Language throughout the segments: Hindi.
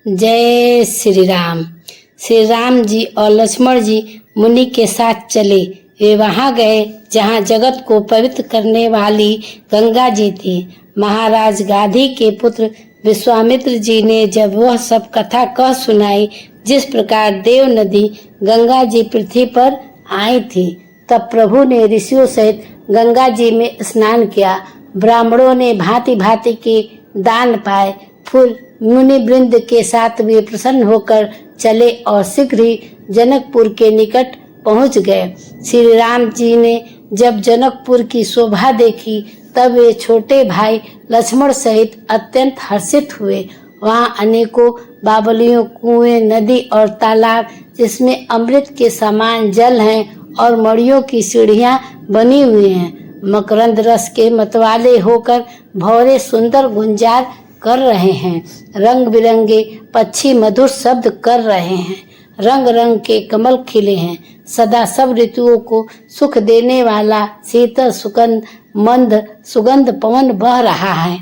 जय श्री राम। श्री राम जी और लक्ष्मण जी मुनि के साथ चले। वे वहां गए जहां जगत को पवित्र करने वाली गंगा जी थी। महाराज गाधी के पुत्र विश्वामित्र जी ने जब वह सब कथा कह सुनाई, जिस प्रकार देव नदी गंगा जी पृथ्वी पर आई थी, तब प्रभु ने ऋषियों सहित गंगा जी में स्नान किया। ब्राह्मणों ने भांति भांति के दान पाए। फूल मुनि वृंद के साथ वे प्रसन्न होकर चले और शीघ्र ही जनकपुर के निकट पहुंच गए। श्री राम जी ने जब जनकपुर की शोभा देखी, तब वे छोटे भाई लक्ष्मण सहित अत्यंत हर्षित हुए। वहां अनेकों बावलियों, कुएं, नदी और तालाब, जिसमें अमृत के समान जल हैं, और मड़ियों की सीढ़ियां बनी हुई हैं। मकरंद रस के मतवाले होकर भौरे सुंदर गुंजार कर रहे हैं। रंग बिरंगे पक्षी मधुर शब्द कर रहे हैं। रंग रंग के कमल खिले हैं। सदा सब ऋतुओं को सुख देने वाला शीतल मंद सुगंध पवन बह रहा है।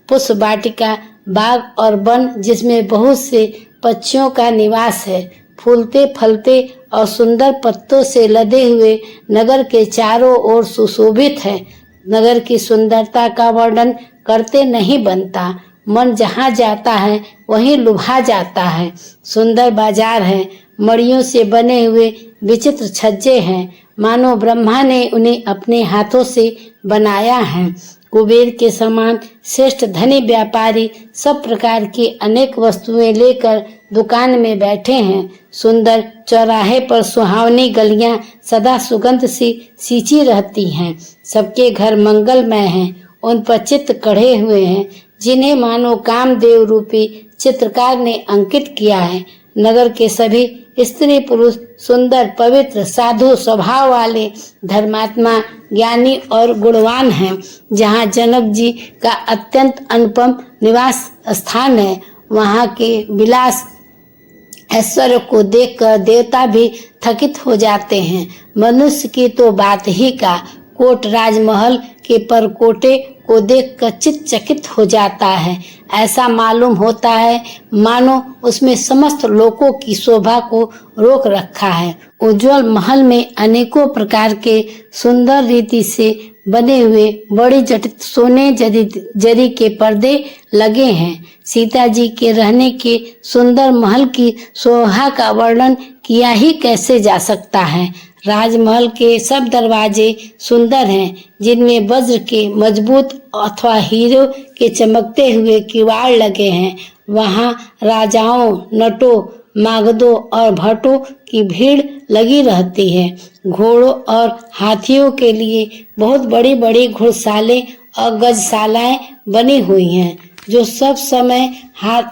पुष्प वाटिका, बाग और वन, जिसमें बहुत से पक्षियों का निवास है, फूलते फलते और सुंदर पत्तों से लदे हुए नगर के चारों ओर सुशोभित है। नगर की सुंदरता का वर्णन करते नहीं बनता। मन जहाँ जाता है वहीं लुभा जाता है। सुंदर बाजार है, मड़ियों से बने हुए विचित्र छज्जे हैं, मानो ब्रह्मा ने उन्हें अपने हाथों से बनाया है। कुबेर के समान श्रेष्ठ धनी व्यापारी सब प्रकार की अनेक वस्तुएं लेकर दुकान में बैठे हैं। सुंदर चौराहे पर सुहावनी गलियां सदा सुगंध सी सींची रहती हैं। सबके घर मंगलमय हैं। उन पर चित्र कढ़े हुए हैं, जिन्हें मानो कामदेव रूपी चित्रकार ने अंकित किया है। नगर के सभी स्त्री पुरुष सुंदर, पवित्र, साधु स्वभाव वाले, धर्मात्मा, ज्ञानी और गुणवान हैं। जहाँ जनक जी का अत्यंत अनुपम निवास स्थान है, वहाँ के विलास ऐश्वर्य को देखकर देवता भी थकित हो जाते हैं। मनुष्य की तो बात ही का, कोट राजमहल के परकोटे को देखकर चित्त चकित हो जाता है। ऐसा मालूम होता है मानो उसमें समस्त लोकों की शोभा को रोक रखा है। उज्जवल महल में अनेकों प्रकार के सुंदर रीति से बने हुए बड़ी जटित सोने जरी के पर्दे लगे हैं। सीता जी के रहने के सुंदर महल की शोभा का वर्णन किया ही कैसे जा सकता है। राजमहल के सब दरवाजे सुंदर हैं, जिनमें वज्र के मजबूत अथवा हीरो के चमकते हुए किवाड़ लगे हैं। वहाँ राजाओं, नटों, मागधों और भट्टों की भीड़ लगी रहती है। घोड़ों और हाथियों के लिए बहुत बड़ी बड़ी घुड़सालें और गजशालाएं बनी हुई हैं, जो सब समय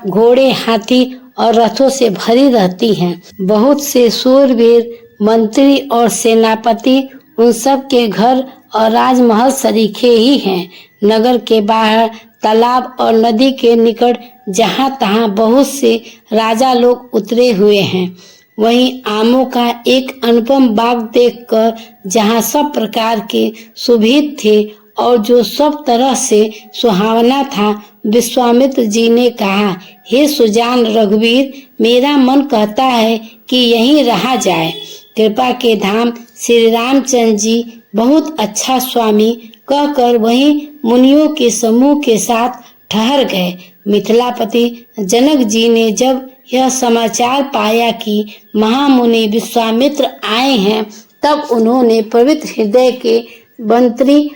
घोड़े, हाथी और रथों से भरी रहती हैं। बहुत से शूरवीर, मंत्री और सेनापति, उन सब के घर और राजमहल सरीखे ही हैं। नगर के बाहर तालाब और नदी के निकट जहाँ तहाँ बहुत से राजा लोग उतरे हुए हैं। वहीं आमों का एक अनुपम बाग देखकर, जहाँ सब प्रकार के सुभित थे और जो सब तरह से सुहावना था, विश्वामित्र जी ने कहा, हे सुजान रघुवीर, मेरा मन कहता है कि यहीं रहा जाए। कृपा के धाम श्री रामचंद्र जी बहुत अच्छा स्वामी कहकर वहीं मुनियों के समूह के साथ ठहर गए। मिथिलापति जनक जी ने जब यह समाचार पाया कि महामुनि विश्वामित्र आए हैं, तब उन्होंने पवित्र हृदय के मंत्री,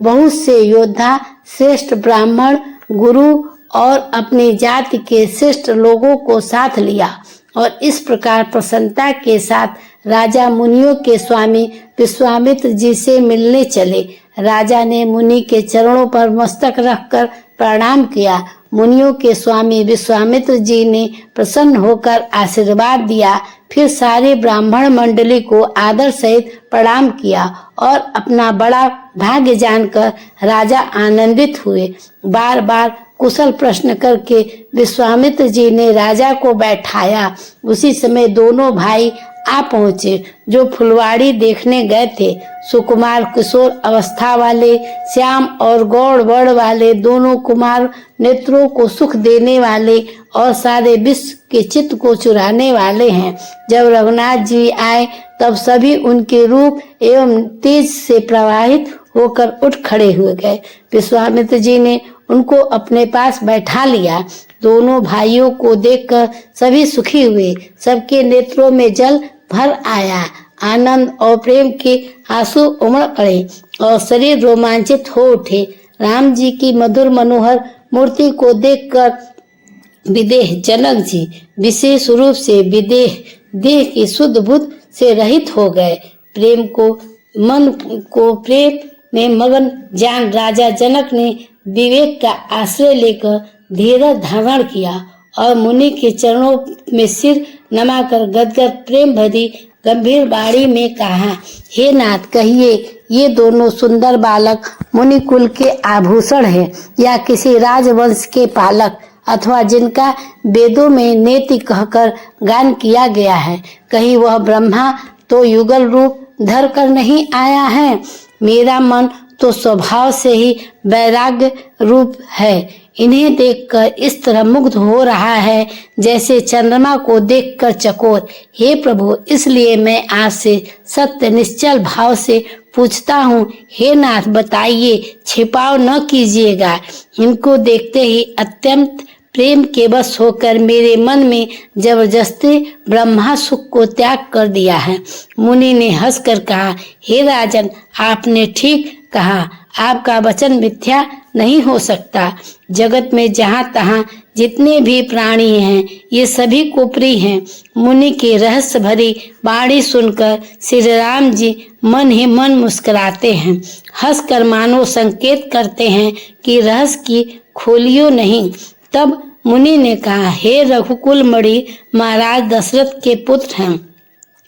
बहुत से योद्धा, श्रेष्ठ ब्राह्मण, गुरु और अपनी जाति के श्रेष्ठ लोगों को साथ लिया और इस प्रकार प्रसन्नता के साथ राजा मुनियों के स्वामी विश्वामित्र जी से मिलने चले। राजा ने मुनि के चरणों पर मस्तक रखकर प्रणाम किया। मुनियों के स्वामी विश्वामित्र जी ने प्रसन्न होकर आशीर्वाद दिया। फिर सारे ब्राह्मण मंडली को आदर सहित प्रणाम किया और अपना बड़ा भाग्य जानकर राजा आनंदित हुए। बार बार कुशल प्रश्न करके विश्वामित्र जी ने राजा को बैठाया। उसी समय दोनों भाई आ पहुँचे। जो फुलवाड़ी देखने गए थे, सुकुमार किशोर अवस्था वाले, श्याम और गौड़ वर्ण वाले दोनों कुमार, नेत्रों को सुख देने वाले और सारे विश्व के चित्त को चुराने वाले हैं। जब रघुनाथ जी आए तब सभी उनके रूप एवं तेज से प्रवाहित होकर उठ खड़े हुए गए। विश्वामित्र जी ने उनको अपने पास बैठा लिया। दोनों भाइयों को देखकर सभी सुखी हुए। सबके नेत्रों में जल भर आया। आनंद और प्रेम के आंसू उमड़ पड़े और शरीर रोमांचित हो उठे। राम जी की मधुर मनोहर मूर्ति को देखकर विदेह जनक जी विशेष रूप से विदेह देह की शुद्ध बुद्ध से रहित हो गए। मन को प्रेम में मगन जान राजा जनक ने विवेक का आश्रय लेकर धीरज धारण किया और मुनि के चरणों में सिर नमाकर गदगद प्रेम भरी गंभीर वाणी में कहा, हे नाथ, कहिए ये दोनों सुंदर बालक मुनि कुल के आभूषण हैं या किसी राजवंश के पालक, अथवा जिनका वेदों में नेति कहकर गान किया गया है। कहीं वह ब्रह्मा तो युगल रूप धर कर नहीं आया है। मेरा मन तो स्वभाव से ही वैराग्य रूप है। इन्हें देखकर इस तरह मुग्ध हो रहा है जैसे चंद्रमा को देखकर चकोर। हे प्रभु, इसलिए मैं आपसे सत्य निश्चल भाव से पूछता हूँ, हे नाथ, बताइए, छिपाव न कीजिएगा। इनको देखते ही अत्यंत प्रेम के वश होकर मेरे मन में जबरदस्ती ब्रह्मा सुख को त्याग कर दिया है। मुनि ने हंसकर कहा, हे राजन, आपने ठीक कहा, आपका वचन मिथ्या नहीं हो सकता। जगत में जहाँ तहाँ जितने भी प्राणी हैं, ये सभी कुपरी हैं। मुनि के रहस्य भरी वाणी सुनकर श्री राम जी मन ही मन मुस्कुराते हैं, हंसकर मानो संकेत करते हैं कि रहस्य की खोलियो नहीं। तब मुनि ने कहा, हे रघुकुल मणि, महाराज दशरथ के पुत्र हैं।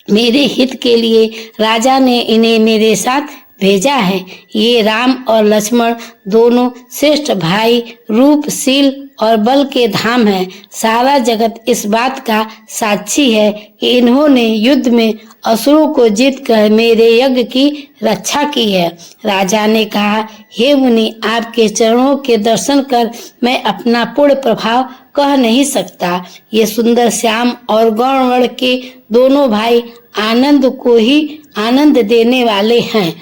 मेरे हित के लिए राजा ने इन्हें मेरे साथ भेजा है। ये राम और लक्ष्मण दोनों श्रेष्ठ भाई, रूपशील और बल के धाम हैं। सारा जगत इस बात का साक्षी है कि इन्होंने युद्ध में असुरों को जीतकर मेरे यज्ञ की रक्षा की है। राजा ने कहा, हे मुनि, आपके चरणों के दर्शन कर मैं अपना पूर्ण प्रभाव कह नहीं सकता। ये सुंदर श्याम और गौरवर्ण के दोनों भाई आनंद को ही आनंद देने वाले हैं।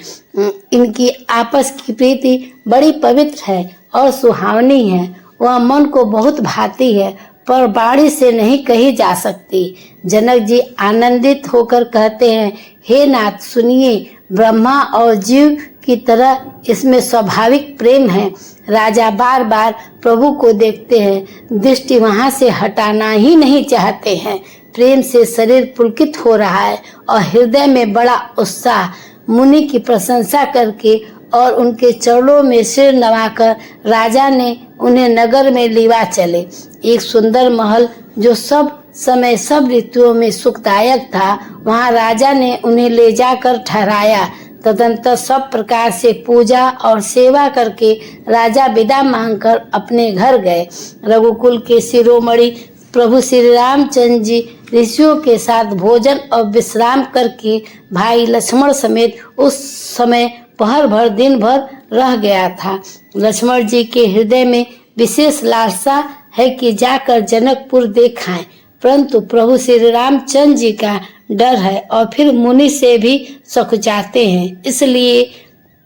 इनकी आपस की प्रीति बड़ी पवित्र है और सुहावनी है। वह मन को बहुत भाती है, पर बाणी से नहीं कही जा सकती। जनक जी आनंदित होकर कहते हैं, हे नाथ, सुनिए, ब्रह्मा और जीव की तरह इसमें स्वाभाविक प्रेम है। राजा बार बार प्रभु को देखते हैं, दृष्टि वहां से हटाना ही नहीं चाहते हैं। प्रेम से शरीर पुलकित हो रहा है और हृदय में बड़ा उत्साह। मुनि की प्रशंसा करके और उनके चरणों में सिर नवाकर राजा ने उन्हें नगर में लिवा चले। एक सुंदर महल जो सब समय सब ऋतुओं में सुखदायक था, वहां राजा ने उन्हें ले जाकर ठहराया। तदंतर सब प्रकार से पूजा और सेवा करके राजा विदा मांगकर अपने घर गए। रघुकुल के शिरोमणि प्रभु श्री रामचंद्र जी ऋषियों के साथ भोजन और विश्राम करके भाई लक्ष्मण समेत उस समय पहर भर दिन भर रह गया था। लक्ष्मण जी के हृदय में विशेष लालसा है कि जाकर जनकपुर देखाएं, परंतु प्रभु श्री रामचंद्र जी का डर है और फिर मुनि से भी सकुचाते हैं, इसलिए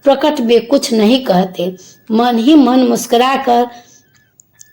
प्रकट में कुछ नहीं कहते, मन ही मन मुस्कुरा कर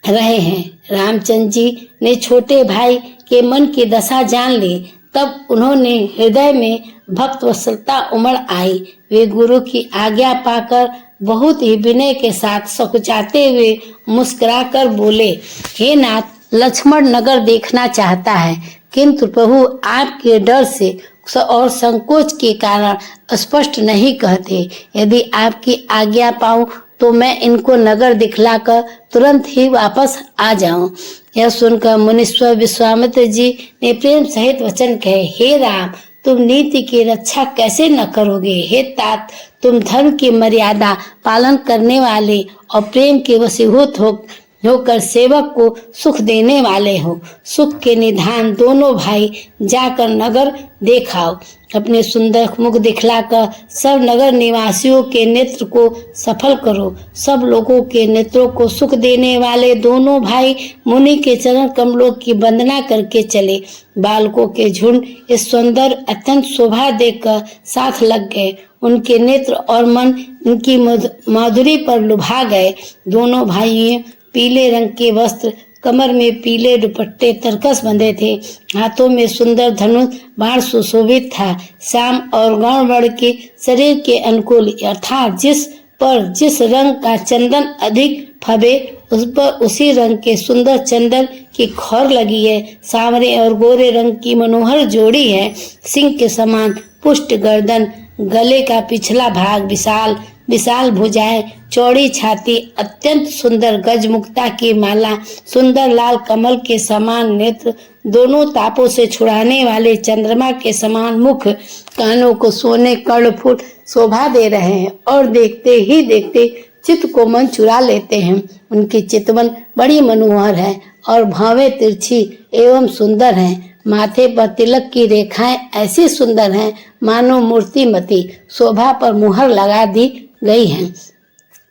रहे हैं। रामचंद्र जी ने छोटे भाई के मन की दशा जान ली। तब उन्होंने हृदय में भक्त वत्सलता उमड़ आई। वे गुरु की आज्ञा पाकर बहुत ही विनय के साथ सकुचाते हुए मुस्कुराकर बोले, हे नाथ, लक्ष्मण नगर देखना चाहता है, किंतु प्रभु आपके डर से और संकोच के कारण स्पष्ट नहीं कहते। यदि आपकी आज्ञा पाऊं तो मैं इनको नगर दिखलाकर तुरंत ही वापस आ जाऊं। यह सुनकर मुनीश्वर विश्वामित्र जी ने प्रेम सहित वचन कहे, हे राम, तुम नीति की रक्षा कैसे न करोगे। हे तात, तुम धर्म की मर्यादा पालन करने वाले और प्रेम के वशीभूत होकर सेवक को सुख देने वाले हो। सुख के निधान दोनों भाई जाकर नगर देखाओ। अपने सुंदर मुख दिखलाकर सब नगर निवासियों के नेत्र को सफल करो। सब लोगों के नेत्रों को सुख देने वाले दोनों भाई मुनि के चरण कमलों की वंदना करके चले। बालकों के झुंड इस सौंदर्य अत्यंत शोभा देखकर साथ लग गए। उनके नेत्र और मन इनकी माधुरी पर लुभा गए। दोनों भाई पीले रंग के वस्त्र, कमर में पीले दुपट्टे तरकस बंधे थे। हाथों में सुंदर धनुष बाण सुशोभित था। श्याम और गौण वर्ण के शरीर के अनुकूल अर्थात जिस रंग का चंदन अधिक फबे उस पर उसी रंग के सुंदर चंदन की खौर लगी है। सांवरे और गोरे रंग की मनोहर जोड़ी है। सिंह के समान पुष्ट गर्दन, गले का पिछला भाग विशाल भुजाएं, चौड़ी छाती, अत्यंत सुंदर गजमुक्ता की माला, सुंदर लाल कमल के समान नेत्र, दोनों तापों से छुड़ाने वाले चंद्रमा के समान मुख, कानों को सोने कर्णफूल शोभा दे रहे हैं और देखते ही देखते चित्त को मन चुरा लेते हैं। उनकी चितवन बड़ी मनोहर है और भावें तिरछी एवं सुंदर हैं। माथे पर तिलक की रेखाएं ऐसी सुंदर हैं मानो मूर्तिमती शोभा पर मुहर लगा दी गई हैं।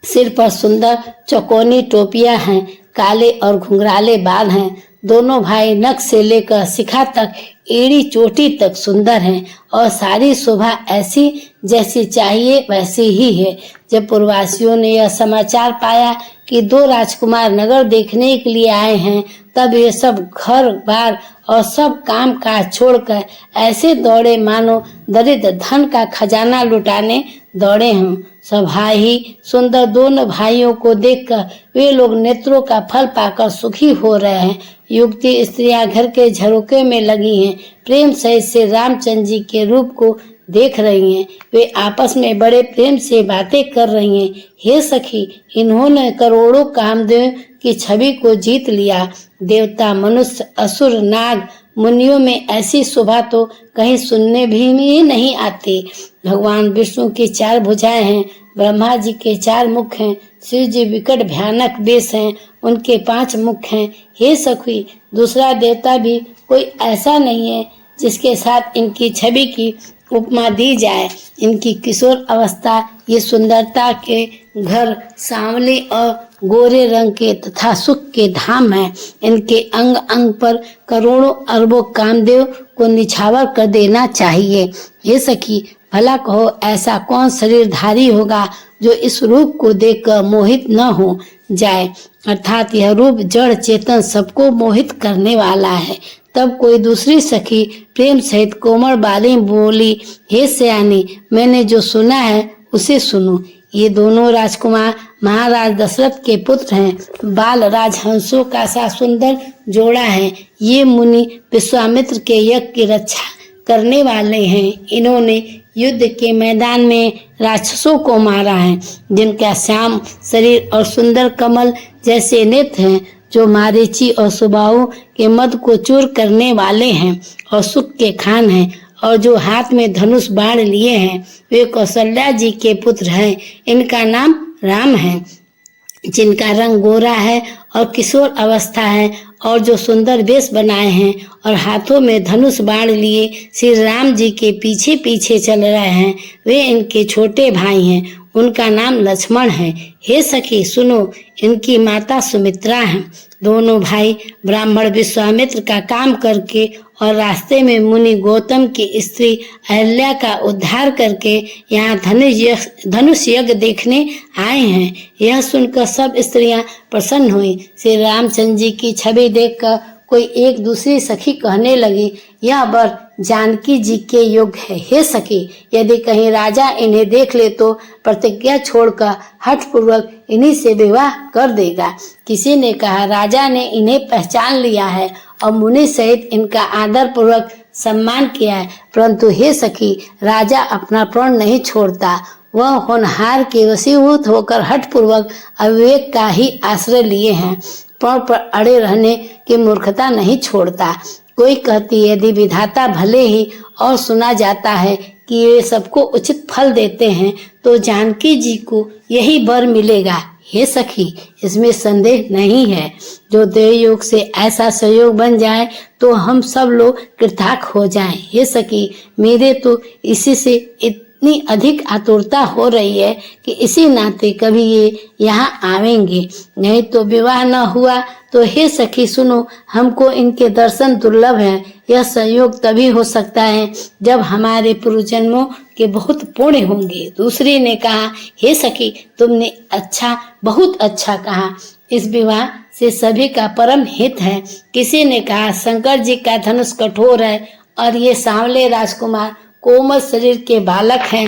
सिर पर सुंदर चौकोनी टोपियां हैं। काले और घुंघराले बाल हैं। दोनों भाई नख से लेकर शिखा तक एड़ी चोटी तक सुंदर हैं और सारी शोभा ऐसी जैसी चाहिए वैसी ही है। जब पूर्ववासियों ने यह समाचार पाया कि दो राजकुमार नगर देखने के लिए आए हैं, तब ये सब घर बार और सब काम काज छोड़कर ऐसे दौड़े मानो दरिद्र धन का खजाना लुटाने दौड़े हों। सब ही सुंदर दोनों भाइयों को देखकर वे लोग नेत्रों का फल पाकर सुखी हो रहे हैं। युवती स्त्रियां घर के झरोके में लगी हैं, प्रेम सहित से रामचंद्र जी के रूप को देख रही हैं। वे आपस में बड़े प्रेम से बातें कर रही हैं। हे सखी, इन्होंने करोड़ों कामदेव की छवि को जीत लिया। देवता, मनुष्य, असुर, नाग, मुनियों में ऐसी शोभा तो कहीं सुनने भी नहीं आती। भगवान विष्णु की 4 भुजाएं हैं, ब्रह्मा जी के 4 मुख हैं, शिव जी विकट भयानक बेस हैं, उनके 5 मुख हैं। हे सखी, दूसरा देवता भी कोई ऐसा नहीं है जिसके साथ इनकी छवि की उपमा दी जाए। इनकी किशोर अवस्था, ये सुंदरता के घर सांवले और गोरे रंग के तथा सुख के धाम है। इनके अंग अंग पर करोड़ों अरबों कामदेव को निछावर कर देना चाहिए। ये सखी, भला कहो ऐसा कौन शरीरधारी होगा जो इस रूप को देखकर मोहित न हो जाए। अर्थात यह रूप जड़ चेतन सबको मोहित करने वाला है। तब कोई दूसरी सखी प्रेम सहित कोमल बाली बोली, हे सयानी, मैंने जो सुना है उसे सुनो। ये दोनों राजकुमार महाराज दशरथ के पुत्र हैं। बाल राजहंसों का सा सुंदर जोड़ा है। ये मुनि विश्वामित्र के यज्ञ की रक्षा करने वाले हैं। इन्होंने युद्ध के मैदान में राक्षसों को मारा है, जिनका श्याम शरीर और सुंदर कमल जैसे नेत्र हैं, जो मारीची और सुबाहु के मद को चूर करने वाले हैं और सुख के खान हैं, और जो हाथ में धनुष बाण लिए हैं वे कौशल्या जी के पुत्र हैं। इनका नाम राम है, जिनका रंग गोरा है और किशोर अवस्था है, और जो सुंदर वेश बनाए हैं और हाथों में धनुष बाण लिए श्री राम जी के पीछे पीछे चल रहे हैं, वे इनके छोटे भाई हैं। उनका नाम लक्ष्मण है। हे सखी सुनो, इनकी माता सुमित्रा है। दोनों भाई ब्राह्मण विश्वामित्र का काम करके और रास्ते में मुनि गौतम की स्त्री अहल्या का उद्धार करके यहाँ धनुष यज्ञ देखने आए हैं। यह सुनकर सब स्त्रियां प्रसन्न हुई। श्री रामचंद्र जी की छवि देखकर कोई एक दूसरी सखी कहने लगी, यह वर जानकी जी के योग्य है। हे सखी, यदि कहीं राजा इन्हें देख ले तो प्रतिज्ञा छोड़कर हठपूर्वक इन्हीं से विवाह कर देगा। किसी ने कहा, राजा ने इन्हें पहचान लिया है और मुनि सहित इनका आदर पूर्वक सम्मान किया है, परंतु हे सखी, राजा अपना प्राण नहीं छोड़ता। वह होनहार के वशीभूत होकर हठपूर्वक अविवेक का ही आश्रय लिए हैं। प्राण पर अड़े रहने की मूर्खता नहीं छोड़ता। कोई कहती है, यदि विधाता भले ही और सुना जाता है कि वे सबको उचित फल देते हैं, तो जानकी जी को यही वर मिलेगा। हे सखी, इसमें संदेह नहीं है। जो देव योग से ऐसा सहयोग बन जाए तो हम सब लोग कृतार्थ हो जाएं। हे सखी, मेरे तो इसी से इतनी अधिक आतुरता हो रही है कि इसी नाते कभी ये यहाँ आवेंगे, नहीं तो विवाह न हुआ तो हे सखी सुनो, हमको इनके दर्शन दुर्लभ है। यह सहयोग तभी हो सकता है जब हमारे पूर्व जन्मों के बहुत पुण्य होंगे। दूसरी ने कहा, हे सखी, तुमने बहुत अच्छा कहा। इस विवाह से सभी का परम हित है। किसी ने कहा, शंकर जी का धनुष कठोर है और ये सांवले राजकुमार कोमल शरीर के बालक हैं।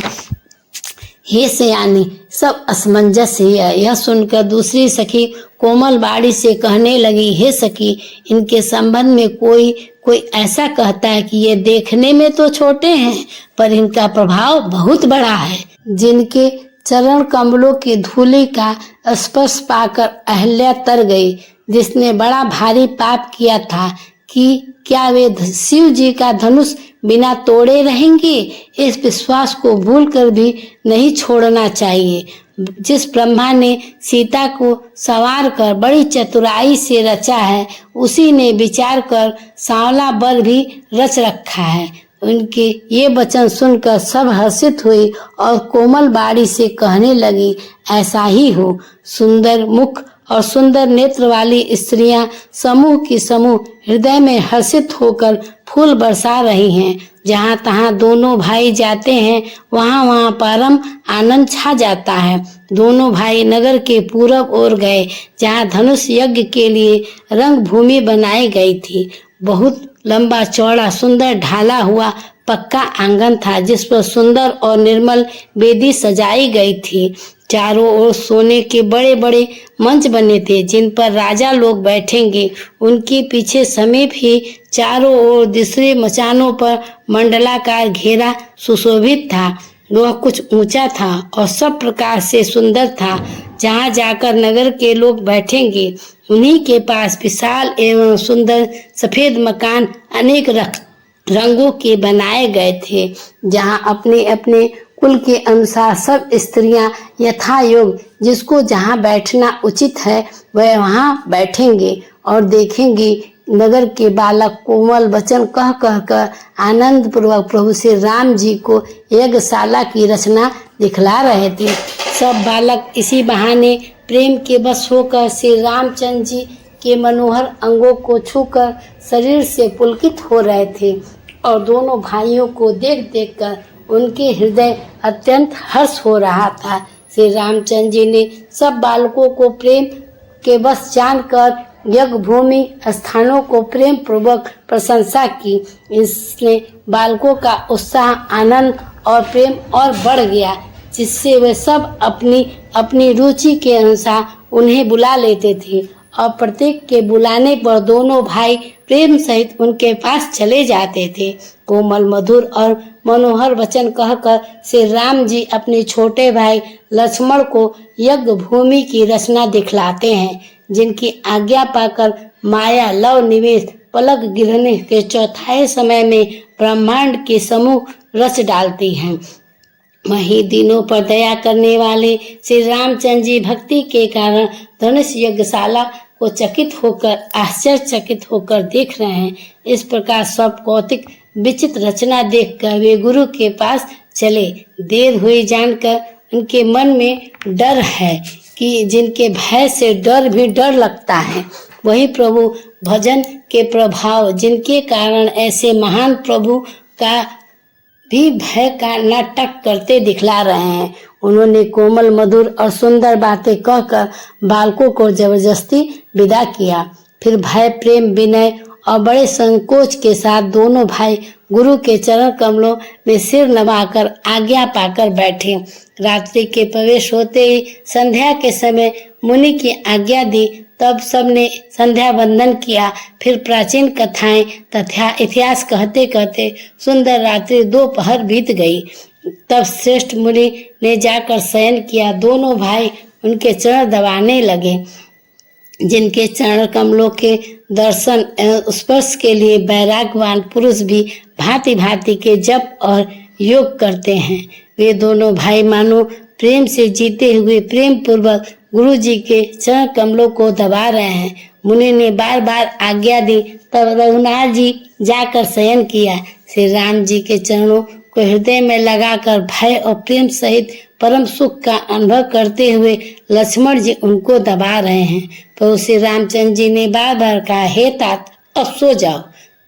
हे सयानी, सब असमंजस ही है। यह सुनकर दूसरी सखी कोमल बाड़ी से कहने लगी, हे सखी, इनके संबंध में कोई ऐसा कहता है कि ये देखने में तो छोटे हैं पर इनका प्रभाव बहुत बड़ा है। जिनके चरण कमलों की धूलि का स्पर्श पाकर अहल्या तर गई। जिसने बड़ा भारी पाप किया था कि क्या वे शिव जी का धनुष बिना तोड़े रहेंगे? इस विश्वास को भूलकर भी नहीं छोड़ना चाहिए। जिस ब्रह्मा ने सीता को संवार कर बड़ी चतुराई से रचा है, उसी ने विचार कर सांवला बर भी रच रखा है। उनके ये वचन सुनकर सब हर्षित हुई और कोमल बाड़ी से कहने लगी, ऐसा ही हो। सुंदर मुख और सुंदर नेत्र वाली स्त्रियां समूह की समूह हृदय में हर्षित होकर फूल बरसा रही हैं। जहाँ तहाँ दोनों भाई जाते हैं, वहाँ वहाँ परम आनंद छा जाता है। दोनों भाई नगर के पूरब ओर गए, जहाँ धनुष यज्ञ के लिए रंग भूमि बनाई गई थी। बहुत लंबा चौड़ा सुंदर ढाला हुआ पक्का आंगन था, जिस पर सुंदर और निर्मल वेदी सजाई गई थी। चारों ओर सोने के बड़े बड़े मंच बने थे, जिन पर राजा लोग बैठेंगे। उनके पीछे समीप ही चारों ओर दूसरे मचानों पर मंडलाकार घेरा सुशोभित था। वह कुछ ऊंचा था और सब प्रकार से सुंदर था। जहाँ जाकर नगर के लोग बैठेंगे, उन्हीं के पास विशाल एवं सुंदर सफेद मकान अनेक रंगों के बनाए गए थे। जहाँ अपने अपने कुल के अनुसार सब स्त्रियां यथा योग जिसको जहाँ बैठना उचित है वह वहाँ बैठेंगे और देखेंगे। नगर के बालक कोमल वचन कह कह कर आनंद पूर्वक प्रभु श्री राम जी को यज्ञशाला की रचना दिखला रहे थे। सब बालक इसी बहाने प्रेम के बस होकर श्री रामचंद्र जी के मनोहर अंगों को छूकर शरीर से पुलकित हो रहे थे और दोनों भाइयों को देख देख कर उनके हृदय अत्यंत हर्ष हो रहा था। श्री रामचंद्र जी ने सब बालकों को प्रेम के बस जानकर यज्ञ भूमि स्थानों को प्रेम पूर्वक प्रशंसा की। इसने बालकों का उत्साह, आनंद और प्रेम और बढ़ गया, जिससे वे सब अपनी अपनी रुचि के अनुसार उन्हें बुला लेते थे और प्रत्येक के बुलाने पर दोनों भाई प्रेम सहित उनके पास चले जाते थे। कोमल मधुर और मनोहर वचन कहकर श्री राम जी अपने छोटे भाई लक्ष्मण को यज्ञ भूमि की रचना दिखलाते हैं, जिनकी आज्ञा पाकर माया लव निवेश पलक गिरने के चौथाई समय में ब्रह्मांड के समूह रच डालती हैं। वही दिनों पर दया करने वाले श्री रामचंद्र जी भक्ति के कारण धनुष यज्ञशाला को आश्चर्यचकित होकर देख रहे हैं। इस प्रकार सब कौतिक विचित्र रचना देखकर वे गुरु के पास चले। देर हुई जानकर उनके मन में डर है कि जिनके भय से डर भी डर लगता है, वही प्रभु भजन के प्रभाव जिनके कारण ऐसे महान प्रभु का भी भय का नाटक करते दिखला रहे हैं। उन्होंने कोमल मधुर और सुंदर बातें कहकर बालकों को जबरदस्ती विदा किया। फिर भय, प्रेम, विनय और बड़े संकोच के साथ दोनों भाई गुरु के चरण कमलों में सिर नवाकर आज्ञा पाकर बैठे। रात्रि के प्रवेश होते ही संध्या के समय मुनि की आज्ञा दी। तब सबने संध्या वंदन किया। फिर प्राचीन कथाएं तथा इतिहास कहते कहते सुंदर रात्रि दोपहर बीत गई। तब श्रेष्ठ मुनि ने जाकर शयन किया। दोनों भाई उनके चरण दबाने लगे, जिनके चरण कमलों के दर्शन स्पर्श के लिए वैराग्यवान पुरुष भी भांति भांति के जप और योग करते हैं। वे दोनों भाई मानो प्रेम से जीते हुए प्रेम पूर्वक गुरु जी के चरण कमलों को दबा रहे हैं। मुनि ने बार बार आज्ञा दी, तब रघुनाथ जी जाकर शयन किया। श्री राम जी के चरणों को हृदय में लगाकर भय और प्रेम सहित परम सुख का अनुभव करते हुए लक्ष्मण जी उनको दबा रहे हैं। तो श्री रामचंद्र जी ने बार बार कहा, हे तात अब सो जाओ।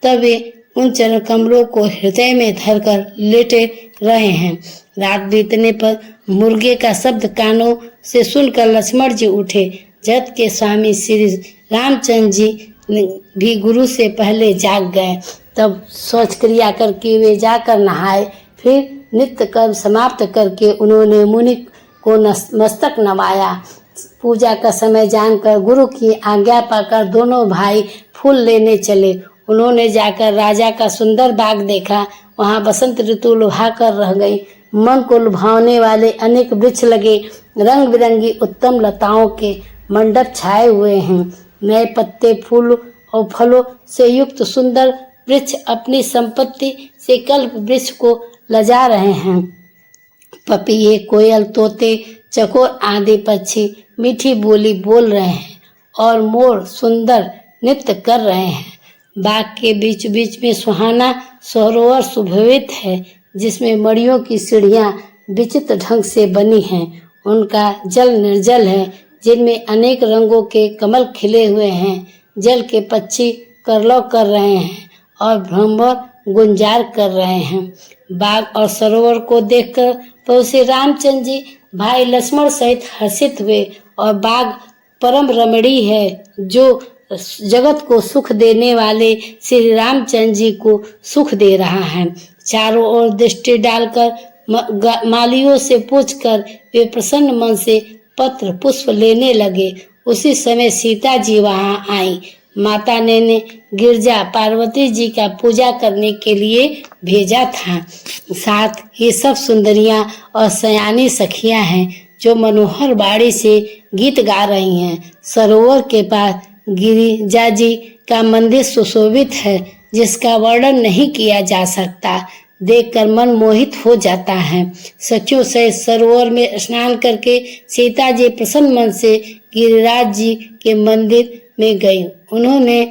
तब वे उन चरण कमलों को हृदय में धरकर लेटे रहे हैं। रात बीतने पर मुर्गे का शब्द कानों से सुनकर लक्ष्मण जी उठे। जगत के स्वामी श्री रामचंद्र जी भी गुरु से पहले जाग गए। तब शौच क्रिया करके वे जाकर नहाए। फिर नित्य कर्म समाप्त करके उन्होंने मुनि को मस्तक नवाया। पूजा का समय जानकर गुरु की आज्ञा पाकर दोनों भाई फूल लेने चले। उन्होंने जाकर राजा का सुंदर बाग देखा। वहाँ बसंत ऋतु लुभा कर रह गई। मन को लुभाने वाले अनेक वृक्ष लगे। रंग बिरंगी उत्तम लताओं के मंडप छाए हुए हैं। नए पत्ते, फूल और फलों से युक्त सुंदर वृक्ष अपनी संपत्ति से कल्प वृक्ष को लजा रहे हैं। पपीहे, कोयल, तोते, चकोर आदि पक्षी मीठी बोली बोल रहे हैं और मोर सुंदर नृत्य कर रहे हैं। बाग के बीच बीच में सुहाना सरोवर सुशोभित है, जिसमें मड़ियों की सीढ़ियां विचित्र ढंग से बनी हैं। उनका जल निर्जल है, जिनमें अनेक रंगों के कमल खिले हुए हैं। जल के पक्षी करलौ कर रहे हैं और भ्रमर गुंजार कर रहे हैं। बाग और सरोवर को देखकर प्रभु श्री रामचंद्र जी भाई लक्ष्मण सहित हर्षित हुए। और बाग परम रमणीय है, जो जगत को सुख देने वाले श्री रामचंद्र जी को सुख दे रहा है। चारों ओर दृष्टि डालकर मालियों से पूछकर वे प्रसन्न मन से पत्र पुष्प लेने लगे। उसी समय सीता जी वहां आई। माता ने गिरजा पार्वती जी का पूजा करने के लिए भेजा था। साथ ये सब सुंदरियां और सयानी सखियां हैं, जो मनोहर बाड़ी से गीत गा रही हैं। सरोवर के पास गिरिजा जी का मंदिर सुशोभित है, जिसका वर्णन नहीं किया जा सकता। देखकर मन मोहित हो जाता है। सखियों से सरोवर में स्नान करके सीता जी प्रसन्न मन से गिरिराज जी के मंदिर में गई। उन्होंने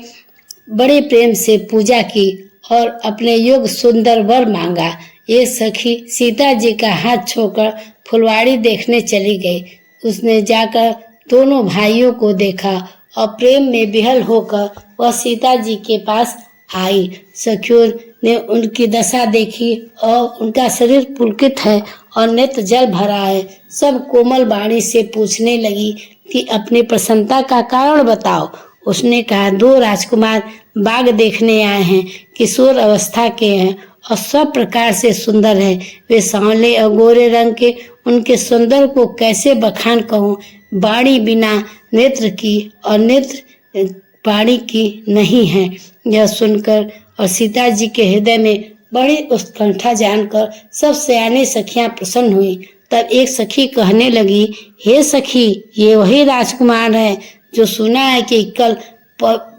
बड़े प्रेम से पूजा की और अपने योग्य सुंदर वर मांगा। एक सखी सीता जी का हाथ छोड़कर फुलवाड़ी देखने चली गई। उसने जाकर दोनों भाइयों को देखा और प्रेम में विह्वल होकर वह सीता जी के पास आई। सखियों ने उनकी दशा देखी और उनका शरीर पुलकित है और नेत्र जल भरा है। सब कोमल वाणी से पूछने लगी कि अपनी प्रसन्नता का कारण बताओ। उसने कहा, दो राजकुमार बाग देखने आए हैं, किशोर अवस्था के हैं और सब प्रकार से सुंदर है। वे सांवले और गोरे रंग के, उनके सौंदर्य को कैसे बखान कहूँ। बाणी बिना नेत्र की और नेत्र बाणी की नहीं है। यह सुनकर और सीता जी के हृदय में बड़ी उत्कंठा जानकर सब सयानी सखियां प्रसन्न हुई। तब एक सखी कहने लगी, हे सखी, ये वही राजकुमार है जो सुना है कि कल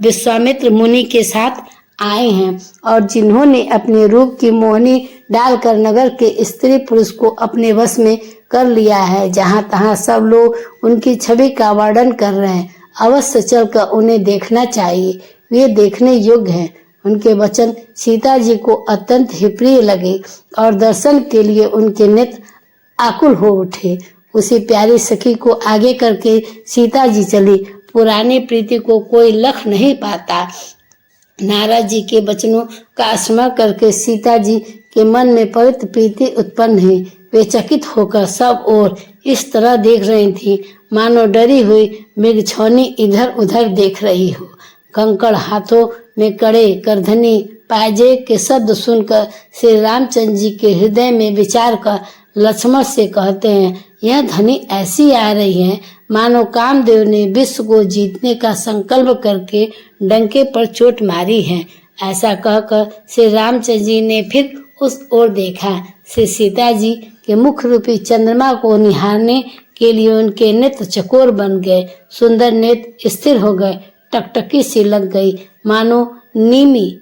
विश्वामित्र मुनि के साथ आए हैं और जिन्होंने अपने रूप की मोहनी डालकर नगर के स्त्री पुरुष को अपने वश में कर लिया है। जहाँ तहाँ सब लोग उनकी छवि का वर्णन कर रहे हैं। अवश्य चलकर उन्हें देखना चाहिए, वे देखने योग्य हैं। उनके वचन सीता जी को अत्यंत ही प्रिय लगे और दर्शन के लिए उनके नेत्र आकुल हो उठे। उसी प्यारी सखी को आगे करके सीता जी चली। पुरानी प्रीति को कोई लख नहीं पाता। नारद जी के वचनों का स्मरण करके सीता जी के मन में पवित्र प्रीति उत्पन्न हुई। वे चकित होकर सब ओर इस तरह देख रही थी, मानो डरी हुई मृगछौनी इधर उधर देख रही हो। कंकड़ हाथों में कड़े करधनी पाजे के शब्द सुनकर श्री रामचंद्र जी के हृदय में विचार कर लक्ष्मण से कहते हैं, यह ध्वनि ऐसी आ रही है मानो कामदेव ने विश्व को जीतने का संकल्प करके डंके पर चोट मारी है। ऐसा कहकर श्री रामचंद्र जी ने फिर उस ओर देखा। श्री सीता जी के मुख रूपी चंद्रमा को निहारने के लिए उनके नेत्र चकोर बन गए। सुंदर नेत्र स्थिर हो गए, टकटकी सी लग गई, मानो नीमी।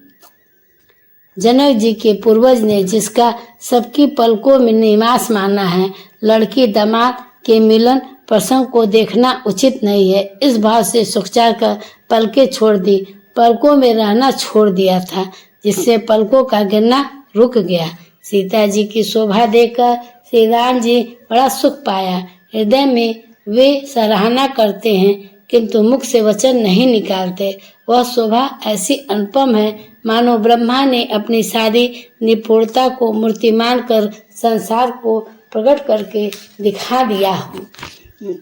जनक जी के पूर्वज ने जिसका सबकी पलकों में निवास माना है, लड़की दामाद के मिलन प्रसंग को देखना उचित नहीं है। इस भाव से सुखचार कर पलकें छोड़ दी, पलकों में रहना छोड़ दिया था, जिससे पलकों का गिरना रुक गया। सीता जी की शोभा देखकर श्री राम जी बड़ा सुख पाया। हृदय में वे सराहना करते हैं, किंतु मुख से वचन नहीं निकालते। वह शोभा ऐसी अनुपम है, मानो ब्रह्मा ने अपनी सारी निपुणता को मूर्तिमान कर संसार को प्रकट करके दिखा दिया हो।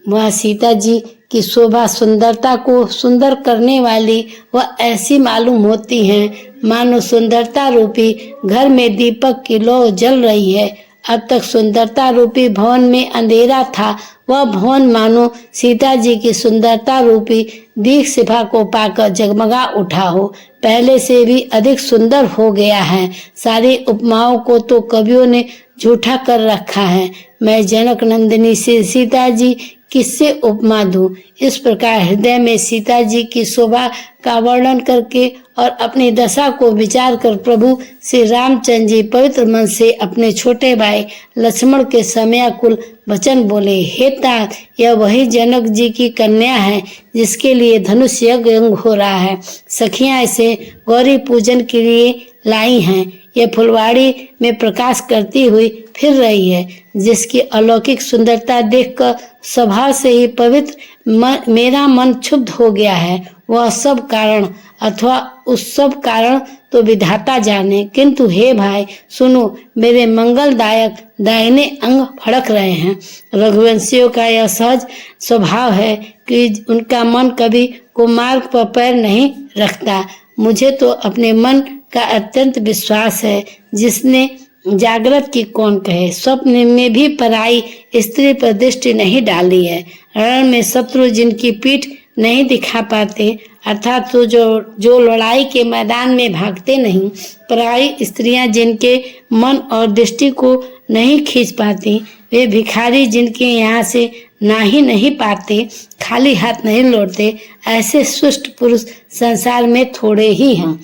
वह सीता जी की शोभा सुंदरता को सुंदर करने वाली वह ऐसी मालूम होती हैं, मानो सुंदरता रूपी घर में दीपक की लौ जल रही है। अब तक सुंदरता रूपी भवन में अंधेरा था, वह भवन मानो सीता जी की सुंदरता रूपी दीप शिखा को पाकर जगमगा उठा हो, पहले से भी अधिक सुंदर हो गया है। सारी उपमाओं को तो कवियों ने झूठा कर रखा है। मैं जनक नंदिनी से सीता जी किससे उपमा दूं? इस प्रकार हृदय में सीता जी की शोभा का वर्णन करके और अपनी दशा को विचार कर प्रभु श्री रामचंद्र जी पवित्र मन से अपने छोटे भाई लक्ष्मण के समयाकुल वचन बोले। हे तात, यह वही जनक जी की कन्या है जिसके लिए धनुष यज्ञ हो रहा है। सखियां इसे गौरी पूजन के लिए लाई हैं। यह फुलवाड़ी में प्रकाश करती हुई फिर रही है, जिसकी अलौकिक सुंदरता देखकर स्वभाव से ही पवित्र मेरा मन क्षुब्ध हो गया है। वह सब कारण अथवा उस सब कारण तो विधाता जाने, किंतु हे भाई सुनो, मेरे मंगलदायक दाहिने अंग फड़क रहे हैं। रघुवंशियों का यह सहज स्वभाव है कि उनका मन कभी कुमार्ग पर पैर नहीं रखता। मुझे तो अपने मन का अत्यंत विश्वास है, जिसने जागृत की कौन कहे, स्वप्न में भी पराई स्त्री पर दृष्टि नहीं डाली है। रण में शत्रु जिनकी पीठ नहीं दिखा पाते, अर्थात तो जो लड़ाई के मैदान में भागते नहीं, पराई स्त्रियां जिनके मन और दृष्टि को नहीं खींच पाती, वे भिखारी जिनके यहाँ से ना ही नहीं पाते, खाली हाथ नहीं लौटते, ऐसे सुष्ट पुरुष संसार में थोड़े ही हैं।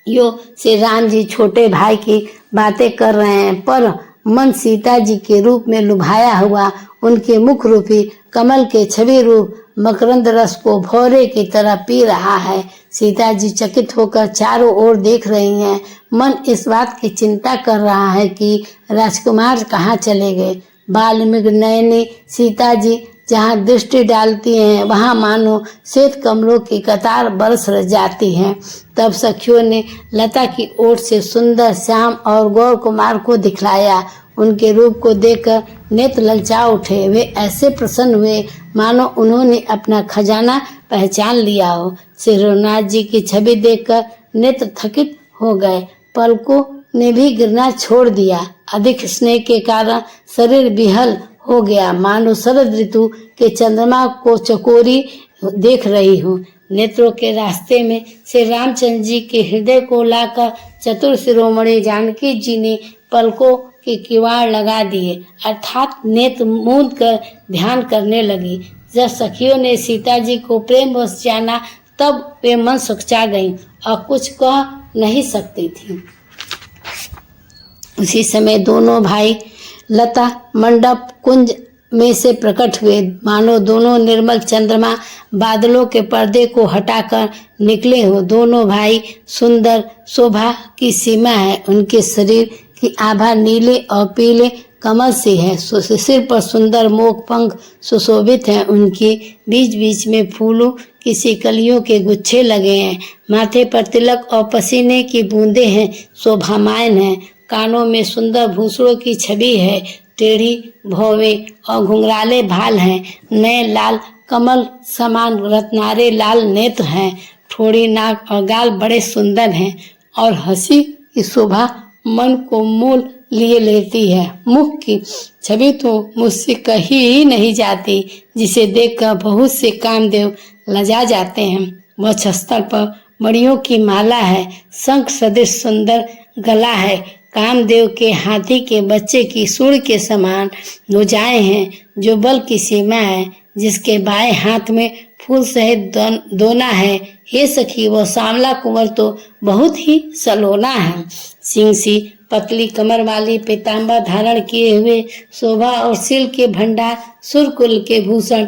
यो श्री राम जी छोटे भाई की बातें कर रहे हैं, पर मन सीता जी के रूप में लुभाया हुआ उनके मुख रूपी कमल के छवि रूप मकरंद रस को भौरे की तरह पी रहा है। सीता जी चकित होकर चारों ओर देख रही हैं। मन इस बात की चिंता कर रहा है कि राजकुमार कहाँ चले गए। बाल्मीकि नयनी सीता जी जहाँ दृष्टि डालती हैं, वहाँ मानो श्वेत कमलों की कतार बरस जाती है। तब सखियों ने लता की ओट से सुंदर श्याम और गौर कुमार को दिखलाया। उनके रूप को देखकर नेत्र ललचा उठे। वे ऐसे प्रसन्न हुए मानो उन्होंने अपना खजाना पहचान लिया हो। श्री रघुनाथ जी की छवि देखकर नेत्र थकित हो गए, पलकों ने भी गिरना छोड़ दिया। अधिक स्नेह के कारण शरीर विहल हो गया, मानो शरद ऋतु के चंद्रमा को चकोरी देख रही हूँ। नेत्रों के रास्ते में श्री रामचंद्र जी के हृदय को लाकर चतुर शिरोमणि जानकी जी ने पलकों के किवाड़ लगा दिए, अर्थात नेत्र मूंद कर ध्यान करने लगी। जब सखियों ने सीता जी को प्रेम वश जाना, तब वे मन सुखचा गईं और कुछ कह नहीं सकती थीं। उसी समय दोनों भाई लता मंडप कुंज में से प्रकट हुए, मानो दोनों निर्मल चंद्रमा बादलों के पर्दे को हटाकर निकले हो। दोनों भाई सुंदर शोभा की सीमा है। उनके शरीर की आभा नीले और पीले कमल से है। सिर पर सुंदर मोक पंख सुशोभित हैं। उनके बीच बीच में फूलों की कलियों के गुच्छे लगे हैं। माथे पर तिलक और पसीने की बूंदें हैं, शोभामायन है। कानों में सुंदर भूसड़ों की छवि है। टेढ़ी भौवे और घुंघराले भाल हैं। नए लाल कमल समान रत्नारे लाल नेत्र हैं। ठोड़ी नाक और गाल बड़े सुंदर हैं और हंसी की शोभा मन को मोल लिए लेती है। मुख की छवि तो मुझसे कही ही नहीं जाती, जिसे देखकर बहुत से कामदेव लजा जाते हैं। वक्षस्थल पर मणियों की माला है। शंख सदृश सुंदर गला है। कामदेव के हाथी के बच्चे की सूंड के समान भुजाएं हैं, जो बल की सीमा है। जिसके बाएं हाथ में फूल सहित दोना है। हे सखी, वो सांवला कुंवर तो बहुत ही सलोना है। सिंह सी पतली कमर वाली पीताम्बर धारण किए हुए, शोभा और सिल के भंडार, सुरकुल के भूषण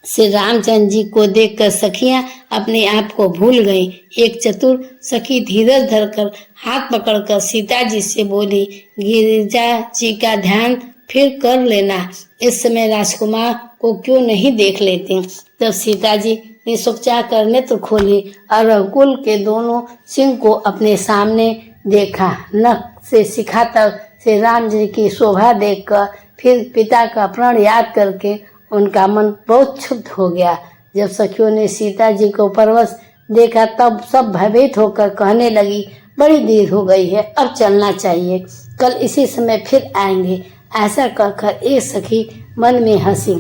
श्री रामचंद्र जी को देखकर सखियां अपने आप को भूल गईं। एक चतुर सखी धीरज धरकर हाथ पकड़कर सीता जी से बोली, गिरिजा जी का ध्यान फिर कर लेना, इस समय राजकुमार को क्यों नहीं देख लेती। तब सीता जी ने सोचा कर नेत्र खोले और रघुकुल के दोनों सिंह को अपने सामने देखा। नख से शिखा तक श्री राम जी की शोभा देखकर फिर पिता का प्रण याद करके उनका मन बहुत क्षुब्ध हो गया। जब सखियों ने सीता जी को परवश देखा तब सब भयभीत होकर कहने लगी, बड़ी देर हो गई है, अब चलना चाहिए, कल इसी समय फिर आएंगे। ऐसा कहकर एक सखी मन में हंसी।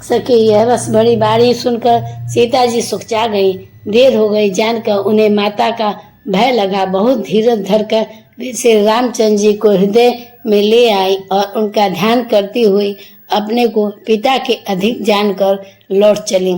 सखी यह रस भरी बाणी सुनकर सीता जी सुखचा गई। देर हो गई जानकर उन्हें माता का भय लगा। बहुत धीरज धरकर श्री रामचंद्र जी को हृदय में ले आई और उनका ध्यान करती हुई अपने को पिता के अधिक जानकर लौट चली।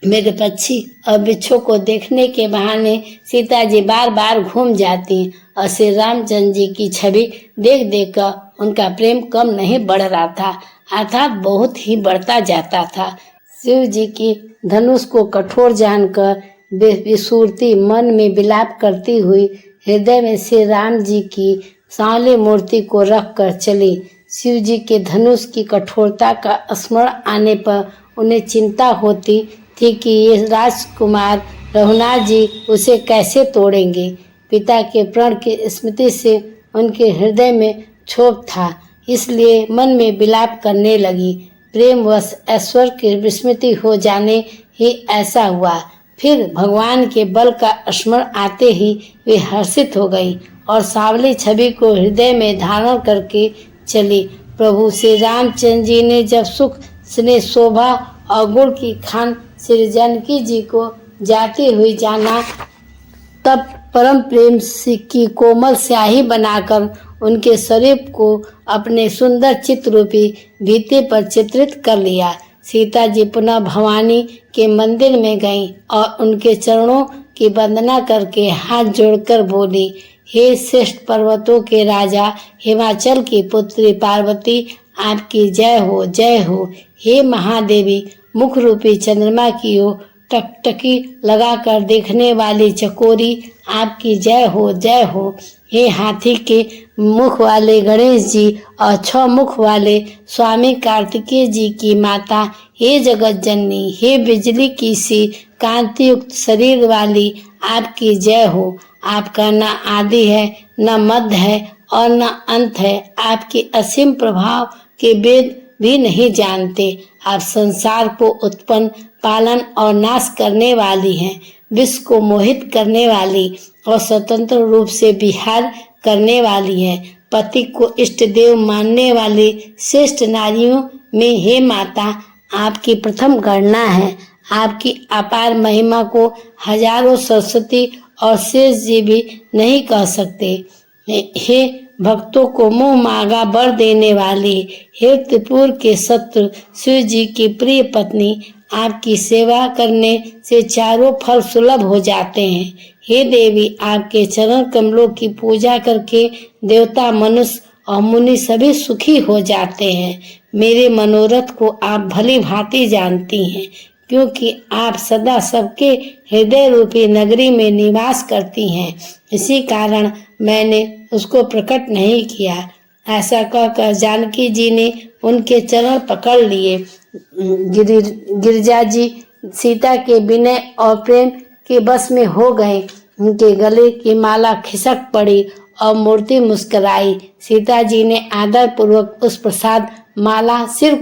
मेरे पक्षी और बिच्छू को देखने के बहाने सीता जी बार बार घूम जाती और श्री रामचंद्र जी की छवि देख देख कर उनका प्रेम कम नहीं बढ़ रहा था, अर्थात बहुत ही बढ़ता जाता था। शिव जी की धनुष को कठोर जानकर विसूरती मन में विलाप करती हुई हृदय में श्री राम जी की सांवली मूर्ति को रख कर चली। शिव जी के धनुष की कठोरता का स्मरण आने पर उन्हें चिंता होती थी कि ये राजकुमार रघुनाथ जी उसे कैसे तोड़ेंगे। पिता के प्रण की स्मृति से उनके हृदय में क्षोभ था, इसलिए मन में विलाप करने लगी। प्रेमवश ऐश्वर्य की विस्मृति हो जाने ही ऐसा हुआ। फिर भगवान के बल का स्मरण आते ही वे हर्षित हो गई और सांवली छवि को हृदय में धारण करके चली। प्रभु श्री रामचंद्र जी ने जब सुख स्नेह शोभा और गुण की खान श्री जानकी जी को जाती हुई जाना, तब परम प्रेम की कोमल स्याही बनाकर उनके शरीर को अपने सुंदर चित्र रूपी भित्ति पर चित्रित कर लिया। सीता जी पुनः भवानी के मंदिर में गईं और उनके चरणों की वंदना करके हाथ जोड़कर बोली, हे श्रेष्ठ पर्वतों के राजा, हिमाचल की पुत्री पार्वती, आपकी जय हो, जय हो। हे महादेवी, मुख रूपी चंद्रमा की ओर टकटकी लगाकर देखने वाली चकोरी, आपकी जय हो, जय हो। हे हाथी के मुख वाले गणेश जी और 6 मुख वाले स्वामी कार्तिकेय जी की माता, हे जगत जननी, हे बिजली की सी कांति युक्त शरीर वाली, आपकी जय हो। आपका न आदि है, न मध्य है और न अंत है। आपके असीम प्रभाव के वेद भी नहीं जानते। आप संसार को उत्पन्न, पालन और नाश करने वाली हैं, विश्व को मोहित करने वाली और स्वतंत्र रूप से विहार करने वाली हैं। पति को इष्ट देव मानने वाली श्रेष्ठ नारियों में हे माता, आपकी प्रथम गणना है। आपकी अपार महिमा को हजारों सरस्वती और शेष जी भी नहीं कह सकते। हे भक्तों को मुंह मांगा वर देने वाली, हे त्रिपुर के शत्रु शिव जी की प्रिय पत्नी, आपकी सेवा करने से चारों फल सुलभ हो जाते हैं। हे देवी, आपके चरण कमलों की पूजा करके देवता, मनुष्य और मुनि सभी सुखी हो जाते हैं। मेरे मनोरथ को आप भली भांति जानती हैं, क्योंकि आप सदा सबके हृदय रूपी नगरी में निवास करती हैं। इसी कारण मैंने उसको प्रकट नहीं किया। ऐसा कहकर जानकी जी ने उनके चरण पकड़ लिए। गिरिजा जी सीता के विनय और प्रेम के बस में हो गए। उनके गले की माला खिसक पड़ी और मूर्ति मुस्कुराई। सीता जी ने आदर पूर्वक उस प्रसाद माला सिर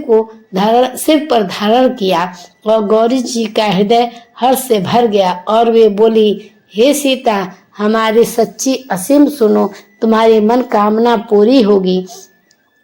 पर धारण किया और गौरी जी का हृदय हर्ष से भर गया और वे बोली, हे सीता, हमारी सच्ची असीम सुनो, तुम्हारी मन कामना पूरी होगी।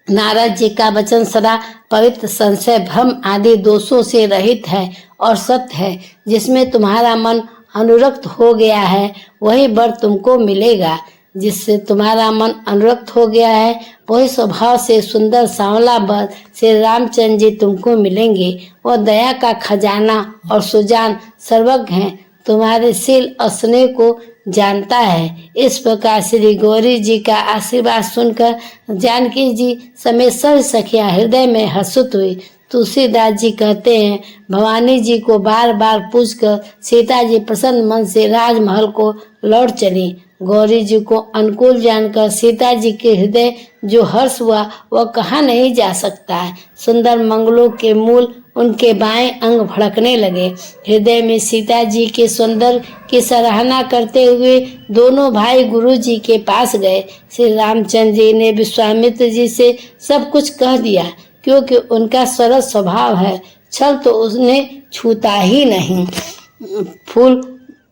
नारद जी का वचन सदा पवित्र, संशय, भ्रम आदि दोषों से रहित है और सत्य है। जिसमें तुम्हारा मन अनुरक्त हो गया है वही वर तुमको मिलेगा। जिससे तुम्हारा मन अनुरक्त हो गया है वही स्वभाव से सुंदर सांवला वर श्री रामचंद्र जी तुमको मिलेंगे। वह दया का खजाना और सुजान सर्वज्ञ हैं। तुम्हारे शील और स्नेह को जानता है। इस प्रकार श्री गौरी जी का आशीर्वाद सुनकर जानकी जी समेत सब सखियां हृदय में हर्षित हुई। तुलसीदास जी कहते हैं, भवानी जी को बार बार पूछकर सीता जी प्रसन्न मन से राजमहल को लौट चली। गौरी जी को अनुकूल जानकर सीता जी के हृदय जो हर्ष हुआ वह कहा नहीं जा सकता है। सुंदर मंगलों के मूल उनके बाएं अंग भड़कने लगे। हृदय में सीता जी के सौंदर्य की सराहना करते हुए दोनों भाई गुरु जी के पास गए। श्री रामचंद्र जी ने विश्वामित्र जी से सब कुछ कह दिया, क्योंकि उनका सरल स्वभाव है, छल तो उसने छूता ही नहीं। फूल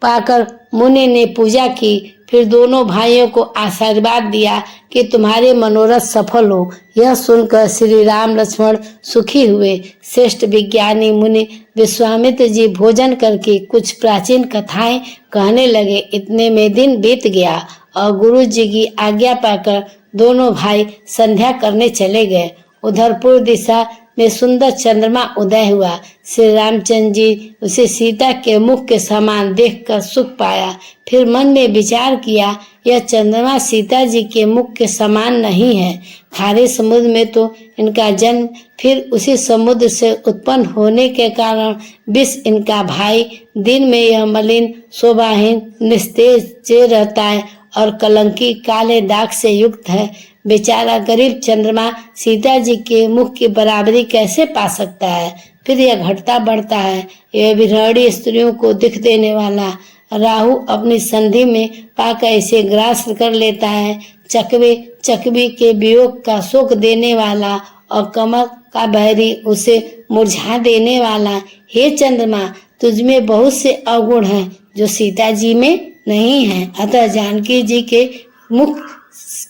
पाकर मुनि ने पूजा की, फिर दोनों भाइयों को आशीर्वाद दिया कि तुम्हारे मनोरथ सफल हो। यह सुनकर श्री राम लक्ष्मण सुखी हुए। श्रेष्ठ विज्ञानी मुनि विश्वामित्र जी भोजन करके कुछ प्राचीन कथाएं कहने लगे। इतने में दिन बीत गया और गुरु जी की आज्ञा पाकर दोनों भाई संध्या करने चले गए। उधर पूर्व दिशा में सुंदर चंद्रमा उदय हुआ। श्री रामचंद्र जी उसे सीता के मुख के समान देखकर सुख पाया। फिर मन में विचार किया, यह चंद्रमा सीता जी के मुख के समान नहीं है। खारे समुद्र में तो इनका जन्म, फिर उसी समुद्र से उत्पन्न होने के कारण विष इनका भाई। दिन में यह मलिन, शोभाहीन, निस्तेज रहता है और कलंकी काले दाग से युक्त है। बेचारा गरीब चंद्रमा सीता जी के मुख की बराबरी कैसे पा सकता है। फिर यह घटता बढ़ता है। यह विरहणी स्त्रियों को दिख देने वाला राहु अपनी संधि में पाकर इसे ग्रास कर लेता है। चकवे चकवी के वियोग का शोक देने वाला और कमल का बहरी उसे मुरझा देने वाला। हे चंद्रमा, तुझमें बहुत से अवगुण हैं जो सीता जी में नहीं है। अतः जानकी जी के मुख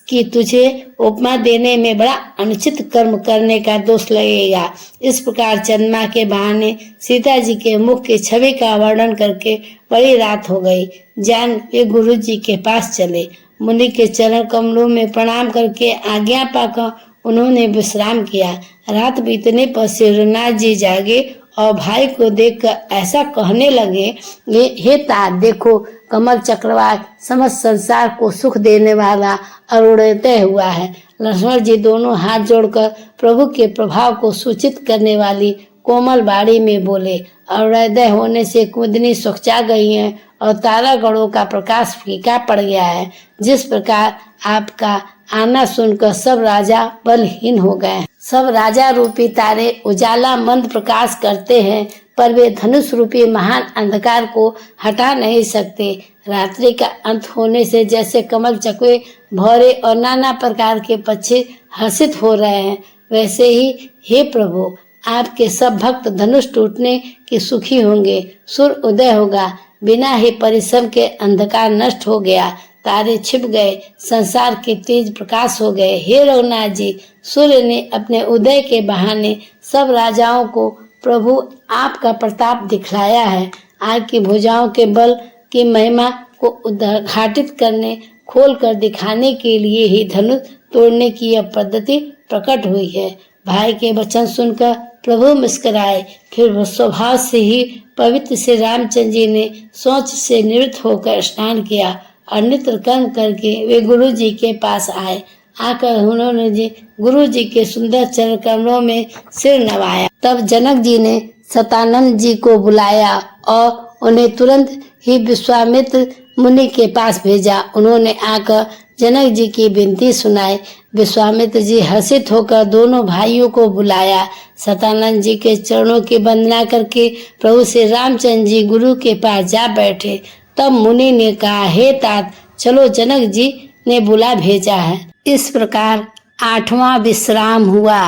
कि तुझे उपमा देने में बड़ा अनुचित कर्म करने का दोष लगेगा। इस प्रकार चंद्रमा के बहाने सीता जी के मुख की छवि का वर्णन करके बड़ी रात हो गई। जान के गुरु जी के पास चले। मुनि के चरण कमलों में प्रणाम करके आज्ञा पाकर उन्होंने विश्राम किया। रात बीतने पर श्रीनाथ जी जागे और भाई को देखकर ऐसा कहने लगे, हे तात, देखो कमल चक्रवात समस्त संसार को सुख देने वाला अरुणोदय हुआ है। लक्ष्मण जी दोनों हाथ जोड़कर प्रभु के प्रभाव को सूचित करने वाली कोमल बाड़ी में बोले, अरुणोदय होने से कुमुदिनी सुखचा गई है और तारागणों का प्रकाश फीका पड़ गया है। जिस प्रकार आपका आना सुनकर सब राजा बलहीन हो गए। सब राजा रूपी तारे उजाला मंद प्रकाश करते हैं, पर वे धनुष रूपी महान अंधकार को हटा नहीं सकते। रात्रि का अंत होने से जैसे कमल चकवे, भौरे और नाना प्रकार के पक्षी हर्षित हो रहे हैं, वैसे ही हे प्रभु आपके सब भक्त धनुष टूटने के सुखी होंगे। सूर्य उदय होगा, बिना ही परिश्रम के अंधकार नष्ट हो गया, तारे छिप गए, संसार के तेज प्रकाश हो गए। हे रघुनाथ जी, सूर्य ने अपने उदय के बहाने सब राजाओं को प्रभु आपका प्रताप दिखलाया है। आपकी भुजाओं के बल की महिमा को उद्घाटित करने, खोल कर दिखाने के लिए ही धनुष तोड़ने की यह पद्धति प्रकट हुई है। भाई के वचन सुनकर प्रभु मुस्कुराए। फिर स्वभाव से ही पवित्र श्री रामचंद्र जी ने सोच से निवृत्त होकर स्नान किया और नित्र कर्म करके वे गुरु जी के पास आए। आकर उन्होंने गुरु जी के सुंदर चरण कमलों में सिर नवाया। तब जनक जी ने सतानंद जी को बुलाया और उन्हें तुरंत ही विश्वामित्र मुनि के पास भेजा। उन्होंने आकर जनक जी की विनती सुनाई। विश्वामित्र जी हर्षित होकर दोनों भाइयों को बुलाया। सतानंद जी के चरणों की वंदना करके प्रभु श्री रामचंद्र जी गुरु के पास जा बैठे। तब मुनि ने कहा, हे तात, चलो, जनक जी ने बुला भेजा है। इस प्रकार 8वां विश्राम हुआ।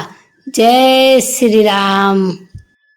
जय श्री राम।